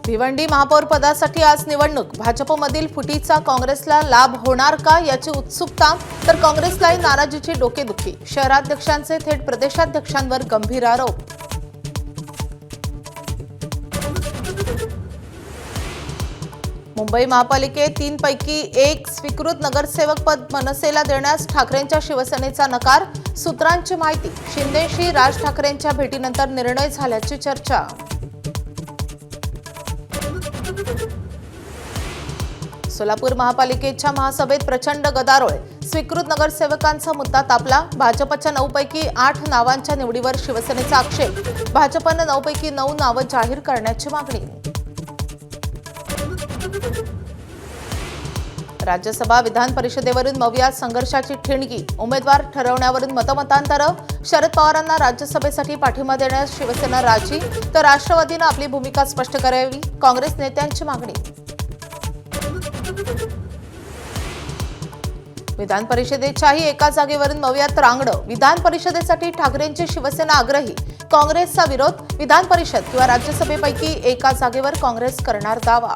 भिवंडी महापौर पदासाठी आज निवडणूक. भाजपमधील फुटीचा काँग्रेसला लाभ होणार का याची उत्सुकता, तर काँग्रेसलाही नाराजीची डोकेदुखी. शहराध्यक्षांचे थेट प्रदेशाध्यक्षांवर गंभीर आरोप. मुंबई महापालिकेत 3 पैकी 1 स्वीकृत नगरसेवक पद मनसेला देण्यास ठाकरेंच्या शिवसेनेचा नकार. सूत्रांची माहिती, शिंदेशी राज ठाकरेंच्या भेटीनंतर निर्णय झाल्याची चर्चा. सोलापूर महापालिकेच्या महासभेत प्रचंड गदारोळ. स्वीकृत नगरसेवकांचा मुद्दा तापला. भाजपच्या 9 पैकी 8 नावांच्या निवडीवर शिवसेनेचा आक्षेप. भाजपने 9 पैकी 9 नावं जाहीर करण्याची मागणी. राज्यसभा विधान परिषदेवरून मवियात संघर्षाची ठिणगी. उमेदवार ठरवण्यावरून मतमतांतर. शरद पवारांना राज्यसभेसाठी पाठिंबा देण्यास शिवसेना राजी, तर राष्ट्रवादीनं आपली भूमिका स्पष्ट करावी, काँग्रेस नेत्यांची मागणी. विधान परिषदेच्याही एका जागेवरून मवियात रांगणं. विधान परिषदेसाठी ठाकरेंची शिवसेना आग्रही, काँग्रेसचा विरोध. विधान परिषद किंवा राज्यसभेपैकी एका जागेवर काँग्रेस करणार दावा.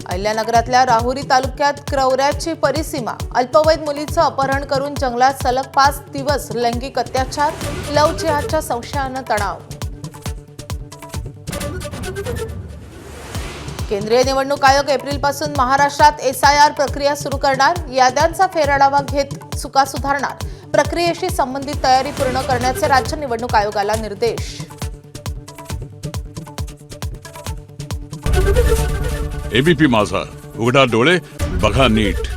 अहिल्यानगरातल्या राहुरी तालुक्यात क्रौऱ्याची परिसीमा. अल्पवयीन मुलीचं अपहरण करून जंगलात सलग 5 दिवस लैंगिक अत्याचार. लव्ह जिहादच्या संशयानं तणाव. केंद्रीय निवडणूक आयोग एप्रिलपासून महाराष्ट्रात SIR प्रक्रिया सुरू करणार. याद्यांचा फेरआढावा घेत चुका सुधारणार. प्रक्रियेशी संबंधित तयारी पूर्ण करण्याचे राज्य निवडणूक आयोगाला निर्देश. ABP माझा, उघडा डोळे बघा नीट.